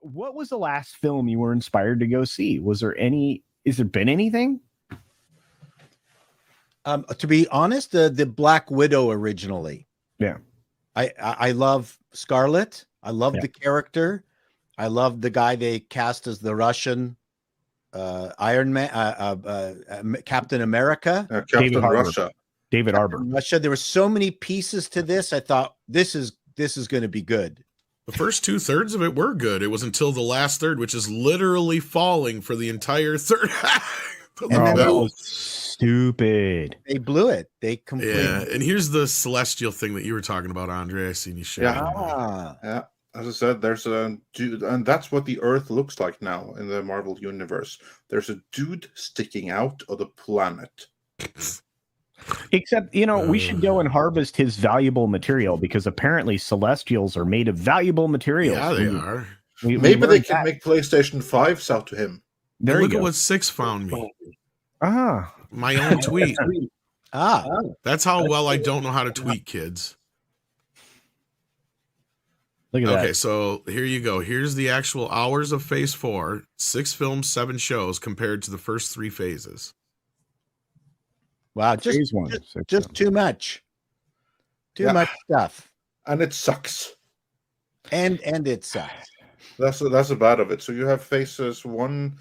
what was the last film you were inspired to go see? Was there any? Is there been anything? To be honest, the Black Widow originally. Yeah. I love Scarlet. I love the character. I love the guy they cast as the Russian Iron Man, Captain America. Captain Russia. David Harbour. Russia. There were so many pieces to this. I thought this is going to be good. The first 2/3 of it were good. It was until the last third, which is literally falling for the entire third. And then that was stupid. They blew it. They completely. Yeah, and here's the celestial thing that you were talking about, Andre. I seen you share. Yeah. As I said, there's a dude, and that's what the Earth looks like now in the Marvel universe. There's a dude sticking out of the planet. Except, we should go and harvest his valuable material because apparently Celestials are made of valuable materials. Yeah, they are. Maybe they can make PlayStation 5s out to him. Look at what Six found me. My own tweet. That's how well I don't know how to tweet, kids. Look at that. Okay, so here you go. Here's the actual hours of Phase 4. 6 films, 7 shows compared to the first 3 phases. Wow, just too much. Too much stuff. And it sucks. And it sucks. That's the bad of it. So you have phases 1,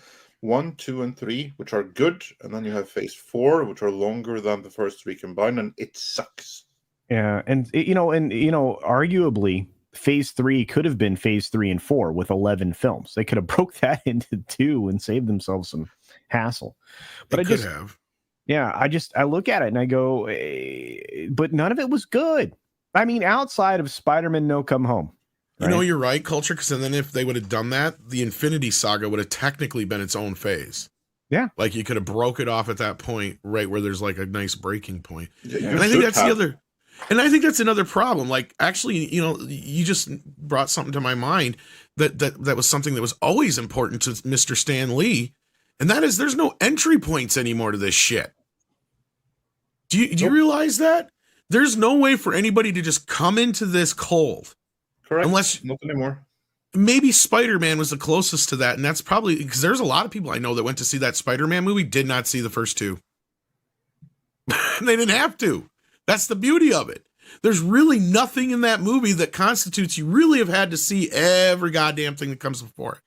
2, and 3, which are good, and then you have phase 4, which are longer than the first 3 combined, and it sucks. Yeah, and arguably phase 3 could have been phase 3 and 4 with 11 films. They could have broke that into 2 and saved themselves some hassle. But I look at it and I go, but none of it was good. I mean, outside of Spider-Man No Come Home. Right? You're right, Culture, because then if they would have done that, the Infinity Saga would have technically been its own phase. Yeah. Like you could have broke it off at that point, right where there's like a nice breaking point. Yeah, and I think that's another problem. Like, actually, you just brought something to my mind that was something that was always important to Mr. Stan Lee, and that is there's no entry points anymore to this shit. Do you realize that? There's no way for anybody to just come into this cold. Correct. Unless not anymore. Maybe Spider-Man was the closest to that, and that's probably because there's a lot of people I know that went to see that Spider-Man movie, did not see the first 2. They didn't have to. That's the beauty of it. There's really nothing in that movie that constitutes you really have had to see every goddamn thing that comes before it.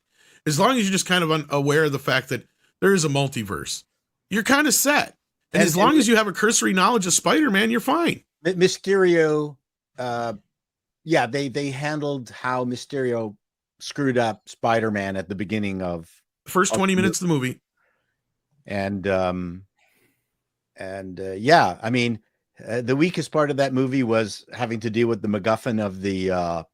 As long as you're just kind of aware of the fact that there is a multiverse, you're kind of set. And as long as you have a cursory knowledge of Spider-Man, you're fine. Mysterio, they handled how Mysterio screwed up Spider-Man at the beginning of the first 20 minutes of the movie. And I mean, the weakest part of that movie was having to deal with the MacGuffin of the,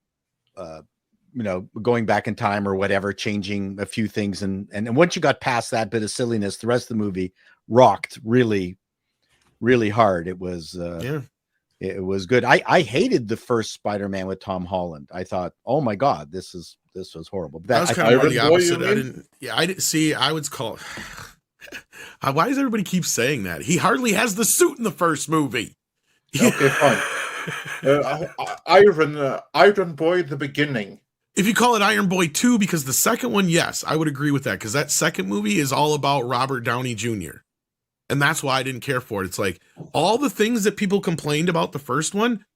going back in time or whatever, changing a few things. And once you got past that bit of silliness, the rest of the movie rocked really, really hard. It was, it was good. I hated the first Spider-Man with Tom Holland. I thought, oh my God, this was horrible. That was kind of the opposite. I didn't see. I would call. Why does everybody keep saying that? He hardly has the suit in the first movie. Okay, fine. Iron Boy at the beginning. If you call it Iron Boy 2, because the second one, yes, I would agree with that, because that second movie is all about Robert Downey Jr. And that's why I didn't care for it. It's like all the things that people complained about the first one,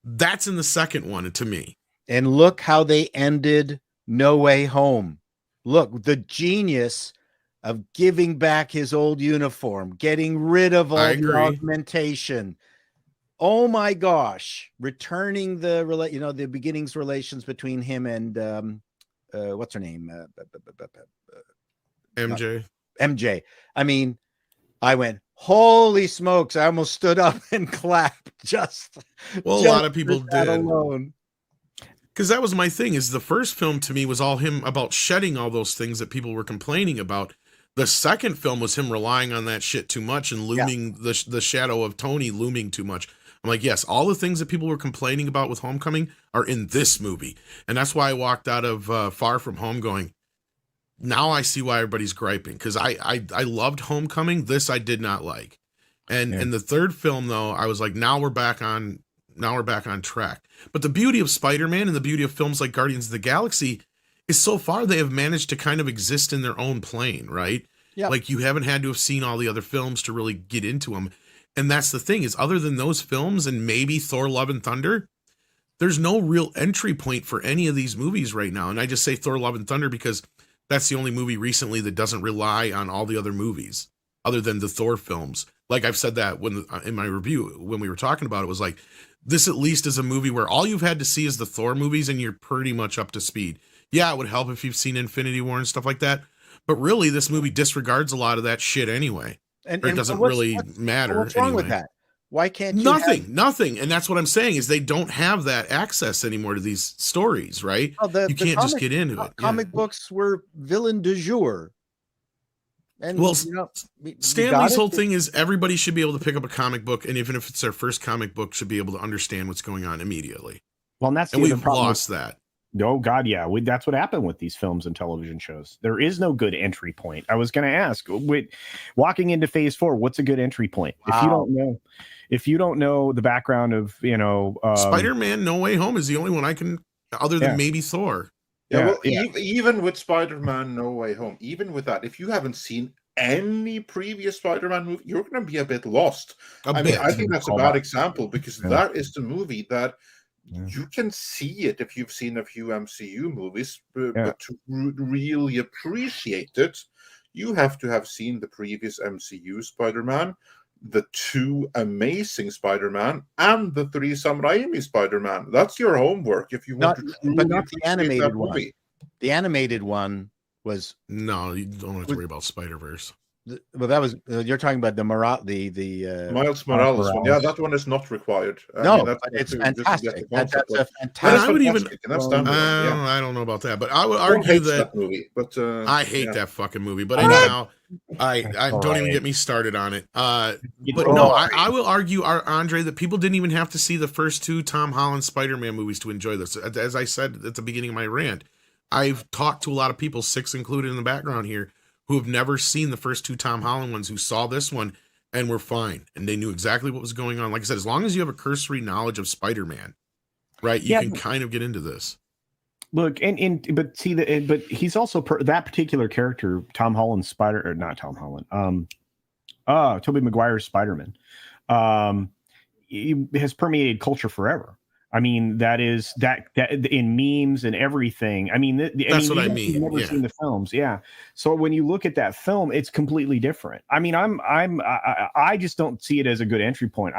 that's in the second one to me. And look how they ended No Way Home. Look, the genius of giving back his old uniform, getting rid of all the augmentation. Oh my gosh. Returning the beginnings relations between him and what's her name? MJ. MJ. I mean, I went, holy smokes. I almost stood up and clapped a lot of people did. Alone. Because that was my thing, is the first film to me was all him about shedding all those things that people were complaining about. The second film was him relying on that shit too much and looming the shadow of Tony looming too much. I'm like, yes, all the things that people were complaining about with Homecoming are in this movie. And that's why I walked out of Far From Home going, now I see why everybody's griping, because I loved Homecoming. This I did not like. And in the third film, though, I was like, now we're back on track. But the beauty of Spider-Man and the beauty of films like Guardians of the Galaxy is so far they have managed to kind of exist in their own plane, right? Yeah. Like you haven't had to have seen all the other films to really get into them. And that's the thing is, other than those films and maybe Thor Love and Thunder, there's no real entry point for any of these movies right now. And I just say Thor Love and Thunder because that's the only movie recently that doesn't rely on all the other movies other than the Thor films. Like I've said that when in my review, when we were talking about it, was like, this at least is a movie where all you've had to see is the Thor movies and you're pretty much up to speed. Yeah, it would help if you've seen Infinity War and stuff like that. But really, this movie disregards a lot of that shit anyway. And it doesn't really matter. What's wrong with that? Why can't you nothing? And that's what I'm saying is they don't have that access anymore to these stories, right? You can't just get into it. Comic books were villain du jour. And well, Stan Lee's whole thing is everybody should be able to pick up a comic book, and even if it's their first comic book, should be able to understand what's going on immediately. Well, and that's we've lost that. Oh God, yeah, that's what happened with these films and television shows. There is no good entry point. I was going to ask, walking into Phase 4, what's a good entry point? Wow. If you don't know the background of Spider-Man: No Way Home is the only one I can, other than maybe Thor. Even with Spider-Man: No Way Home, even with that, if you haven't seen any previous Spider-Man movie, you're going to be a bit lost. I think that's a bad example because that is the movie that you can see it if you've seen a few MCU movies, but to really appreciate it, you have to have seen the previous MCU Spider-Man, the 2 amazing Spider-Man, and the 3 Sam Raimi Spider-Man. That's your homework if you want to truly but not the animated one. Movie. The animated one was you don't have to worry about Spider-Verse. Well, that was you're talking about the Miles Morales one. Yeah, that one is not required. But it's fantastic. That's a fantastic. I would even. I don't know about that, but I would argue that movie. But I hate that fucking movie. But anyhow, I don't even get me started on it. But no, I will argue, Andre, that people didn't even have to see the first 2 Tom Holland Spider-Man movies to enjoy this. As I said at the beginning of my rant, I've talked to a lot of people, 6 included in the background here, who have never seen the first 2 Tom Holland ones, who saw this one and were fine. And they knew exactly what was going on. Like I said, as long as you have a cursory knowledge of Spider-Man, right, you can kind of get into this. Look, but he's also that particular character, Tom Holland's not Tom Holland, Tobey Maguire's Spider-Man, he has permeated culture forever. I mean, that in memes and everything. I mean, that's what I mean. You've never seen the films, So when you look at that film, it's completely different. I mean, I just don't see it as a good entry point.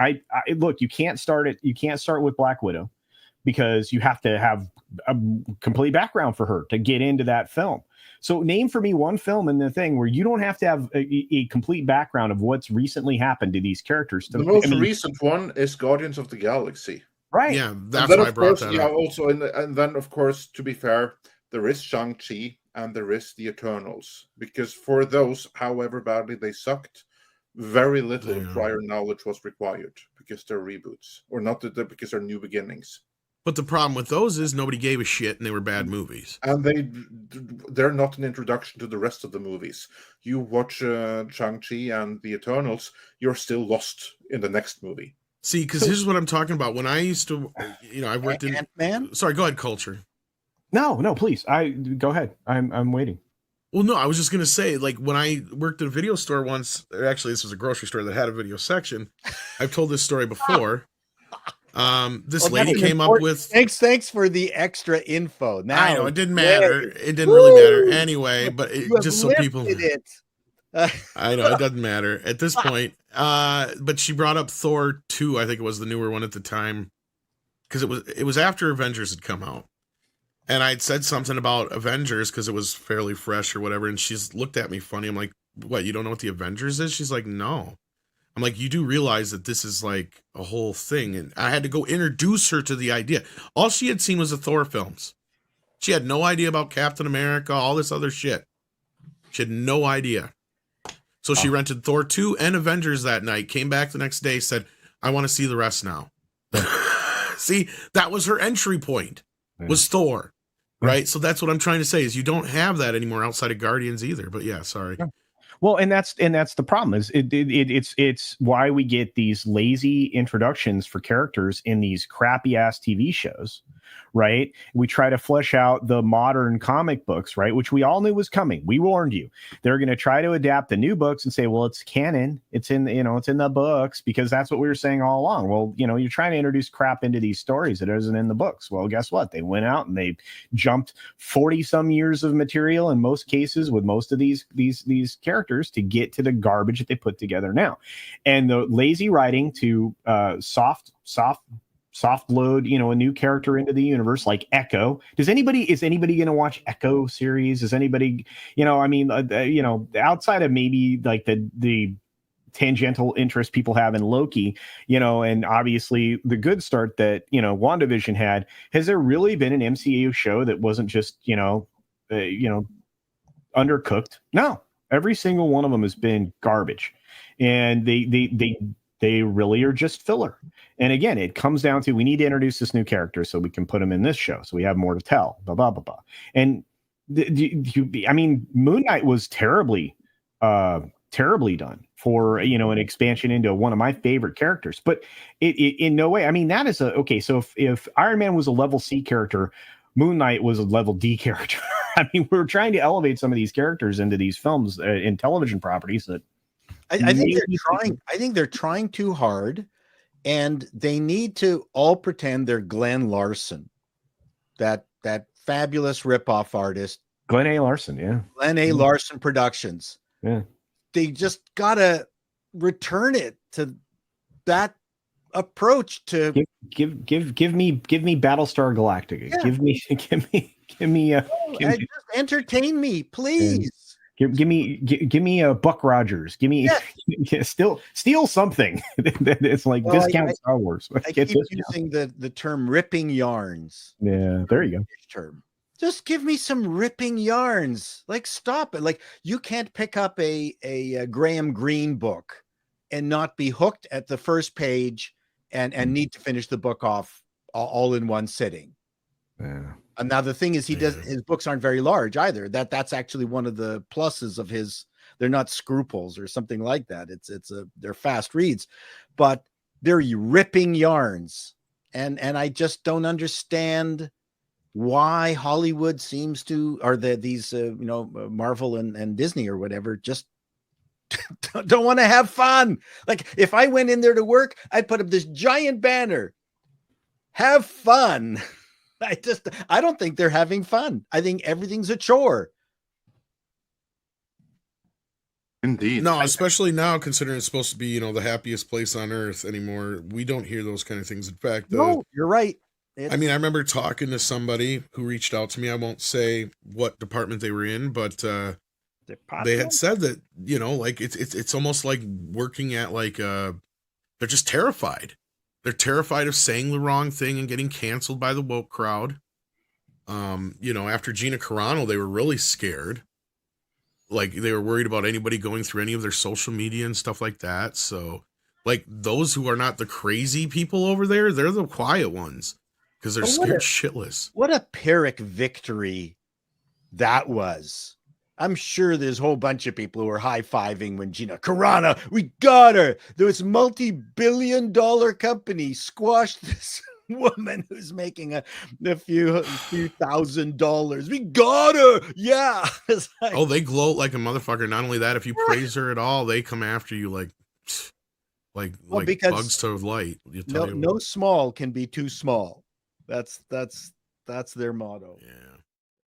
Look, you can't start with Black Widow because you have to have a complete background for her to get into that film. So name for me one film in the thing where you don't have to have a complete background of what's recently happened to these characters. The most recent one is Guardians of the Galaxy. Right. Yeah, that's why I brought that up. Also, and then, of course, to be fair, there is Shang-Chi and there is the Eternals. Because for those, however badly they sucked, very little prior knowledge was required because they're reboots. Or not because they're new beginnings. But the problem with those is nobody gave a shit and they were bad movies. And they're not an introduction to the rest of the movies. You watch Shang-Chi and the Eternals, you're still lost in the next movie. See, because here's what I'm talking about. When I used to, I worked in Ant-Man. Sorry, go ahead, Culture. No, please. Go ahead. I'm waiting. Well, no, I was just gonna say, like, when I worked in a video store once, or actually, this was a grocery store that had a video section. I've told this story before. This lady came up with. Thanks for the extra info. Now I know it didn't matter. It didn't really matter anyway. But just so people. I know it doesn't matter at this point. But she brought up Thor 2, I think it was the newer one at the time, because it was after Avengers had come out, and I'd said something about Avengers because it was fairly fresh or whatever, and she's looked at me funny. I'm like, "What? You don't know what the Avengers is?" She's like, "No." I'm like, "You do realize that this is like a whole thing?" And I had to go introduce her to the idea. All she had seen was the Thor films. She had no idea about Captain America, all this other shit. She had no idea. So she rented Thor 2 and Avengers that night, came back the next day, said, "I want to see the rest now." See, that was her entry point, was Thor, right? So that's what I'm trying to say is you don't have that anymore outside of Guardians either. But yeah, sorry. Well, and that's the problem is it's why we get these lazy introductions for characters in these crappy ass TV shows right? We try to flesh out the modern comic books, right? Which we all knew was coming. We warned you. They're going to try to adapt the new books and say, well, it's canon. It's in, it's in the books, because that's what we were saying all along. Well, you're trying to introduce crap into these stories that isn't in the books. Well, guess what? They went out and they jumped 40 some years of material in most cases with most of these characters to get to the garbage that they put together now. And the lazy writing to soft load, a new character into the universe like Echo. Is anybody going to watch Echo series? Is anybody, outside of maybe like the tangential interest people have in Loki, and obviously the good start that, WandaVision had, has there really been an MCU show that wasn't just, undercooked? No, every single one of them has been garbage. And they really are just filler. And again, it comes down to, we need to introduce this new character so we can put him in this show, so we have more to tell, blah, blah, blah, blah. And Moon Knight was terribly done for, an expansion into one of my favorite characters, but it in no way, that is okay. So if Iron Man was a level C character, Moon Knight was a level D character. We're trying to elevate some of these characters into these films in television properties that I think they're trying too hard, and they need to all pretend they're Glenn Larson, that fabulous ripoff artist. Glenn A. Larson, yeah. Glenn A. Larson Productions. Yeah. They just gotta return it to that approach to give me Battlestar Galactica. Yeah. Give me just entertain me, please. Give me a Buck Rogers. Give me steal something. It's like discount Star Wars. I keep using the term ripping yarns. Yeah, there you go. Term. Just give me some ripping yarns. Like, stop it. Like, you can't pick up a Graham Greene book and not be hooked at the first page and need to finish the book off all in one sitting. Yeah. And now the thing is, his books aren't very large either. That's actually one of the pluses of his. They're not scruples or something like that. They're fast reads, but they're ripping yarns. And I just don't understand why Hollywood seems to, or these Marvel and Disney or whatever, just don't want to have fun. Like, if I went in there to work, I'd put up this giant banner, have fun. I don't think they're having fun. I think everything's a chore. Indeed. No, especially now, considering it's supposed to be, the happiest place on earth anymore. We don't hear those kind of things. In fact, no, you're right. I remember talking to somebody who reached out to me. I won't say what department they were in, but they had said that, like it's almost like working at they're just terrified. They're terrified of saying the wrong thing and getting canceled by the woke crowd. After Gina Carano, they were really scared. Like, they were worried about anybody going through any of their social media and stuff like that. So, like, those who are not the crazy people over there, they're the quiet ones because they're scared shitless. What a Pyrrhic victory that was. I'm sure there's a whole bunch of people who are high-fiving when Gina Carano, we got her. This multi-billion-dollar company squashed this woman who's making a few $1,000s. We got her. Yeah. Like, they gloat like a motherfucker. Not only that, if you praise her at all, they come after you like bugs to light. No small can be too small. That's their motto. Yeah.